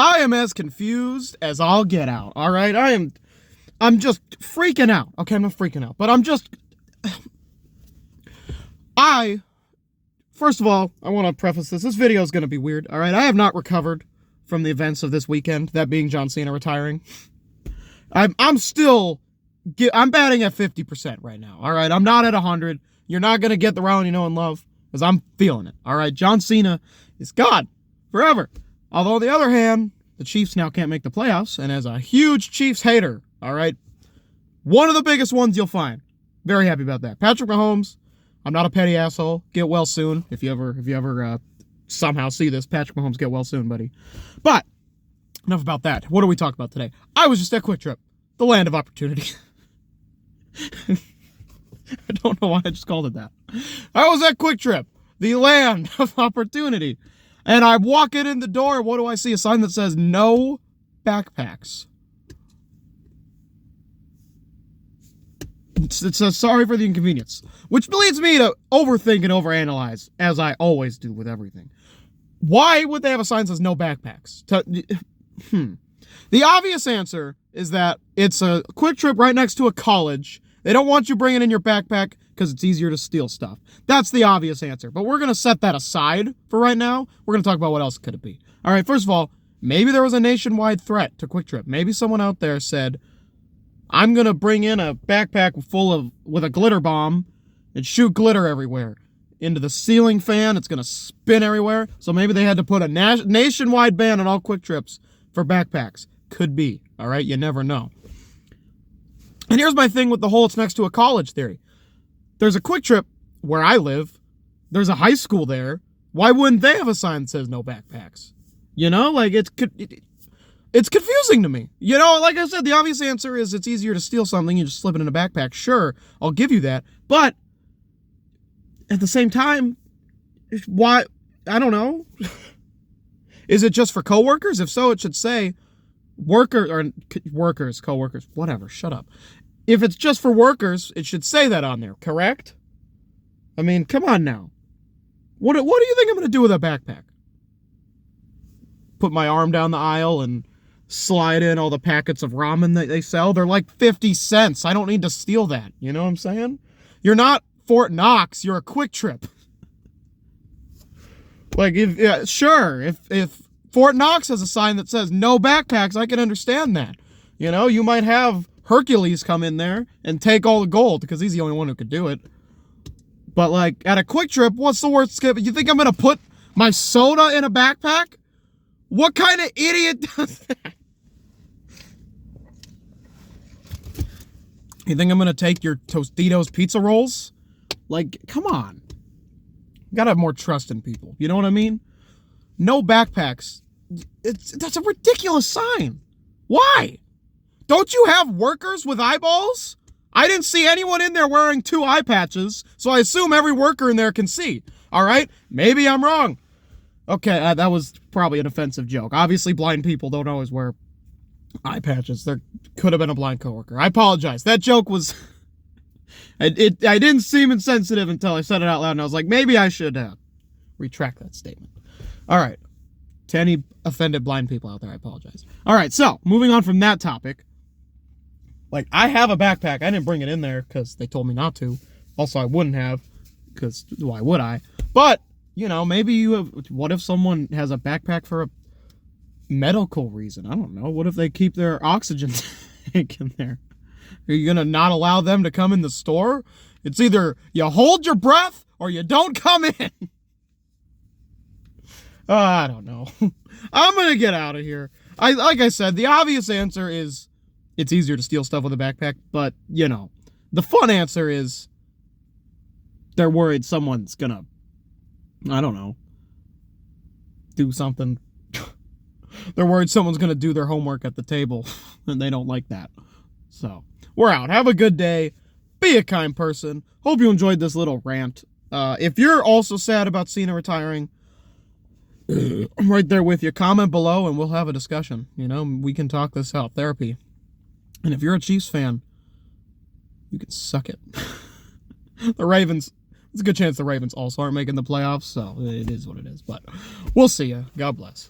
I am as confused as I'll get out, all right? I'm just freaking out. Okay, I'm not freaking out, but first of all, I want to preface this. This video is going to be weird, all right? I have not recovered from the events of this weekend, that being John Cena retiring. I'm batting at 50% right now, all right? I'm not at 100. You're not going to get the round you know and love, because I'm feeling it, all right? John Cena is gone forever. Although, on the other hand, the Chiefs now can't make the playoffs, and as a huge Chiefs hater, all right, one of the biggest ones you'll find. Very happy about that. Patrick Mahomes, I'm not a petty asshole. Get well soon. If you ever somehow see this, Patrick Mahomes, get well soon, buddy. But enough about that. What are we talking about today? I was just at Quick Trip, the land of opportunity. I don't know why I just called it that. I was at Quick Trip, the land of opportunity. And I walk in the door, what do I see? A sign that says, no backpacks. It says, sorry for the inconvenience. Which leads me to overthink and overanalyze, as I always do with everything. Why would they have a sign that says no backpacks? The obvious answer is that it's a Quick Trip right next to a college. They don't want you bringing in your backpack because it's easier to steal stuff. That's the obvious answer. But we're going to set that aside for right now. With to talk about what else could it be. All right, first of all, maybe there was a nationwide threat to Quick Trip. Maybe someone out there said, I'm going to bring in a backpack with a glitter bomb and shoot glitter everywhere. Into the ceiling fan, it's going to spin everywhere. So maybe they had to put a nationwide ban on all Quick Trips for backpacks. Could be, all right? You never know. And here's my thing with the whole it's next to a college theory. There's a Quick Trip where I live. There's a high school there. Why wouldn't they have a sign that says no backpacks? You know, like it's confusing to me. You know, like I said, the obvious answer is it's easier to steal something. You just slip it in a backpack. Sure, I'll give you that. But at the same time, why? I don't know. Is it just for coworkers? If so, it should say workers, coworkers, whatever. Shut up. If it's just for workers, it should say that on there, correct? I mean, come on now. What do you think I'm going to do with a backpack? Put my arm down the aisle and slide in all the packets of ramen that they sell? They're like 50 cents. I don't need to steal that. You know what I'm saying? You're not Fort Knox. You're a Quick Trip. Like, if Fort Knox has a sign that says no backpacks, I can understand that. You know, you might have Hercules come in there and take all the gold because he's the only one who could do it. But, like, at a Quick Trip, what's the worst? You think I'm going to put my soda in a backpack? What kind of idiot does that? You think I'm going to take your Tostitos pizza rolls? Like, come on. You gotta have more trust in people. You know what I mean? No backpacks. That's a ridiculous sign. Why? Don't you have workers with eyeballs? I didn't see anyone in there wearing 2 eye patches, so I assume every worker in there can see. All right? Maybe I'm wrong. Okay, that was probably an offensive joke. Obviously, blind people don't always wear eye patches. There could have been a blind coworker. I apologize. That joke was... I didn't seem insensitive until I said it out loud, and I was like, maybe I should retract that statement. All right. To any offended blind people out there, I apologize. All right, so, moving on from that topic. Like, I have a backpack. I didn't bring it in there because they told me not to. Also, I wouldn't have, because why would I? But, you know, maybe what if someone has a backpack for a medical reason? I don't know. What if they keep their oxygen tank in there? Are you going to not allow them to come in the store? It's either you hold your breath or you don't come in. I don't know. I'm going to get out of here. Like I said, the obvious answer is it's easier to steal stuff with a backpack. But, you know, the fun answer is they're worried someone's going to, I don't know, do something. They're worried someone's going to do their homework at the table, and they don't like that. So, we're out. Have a good day. Be a kind person. Hope you enjoyed this little rant. If you're also sad about Cena retiring, I'm right there with you. Comment below, and we'll have a discussion. You know, we can talk this out. Therapy. And if you're a Chiefs fan, you can suck it. The Ravens, there's a good chance the Ravens also aren't making the playoffs, so it is what it is. But we'll see ya. God bless.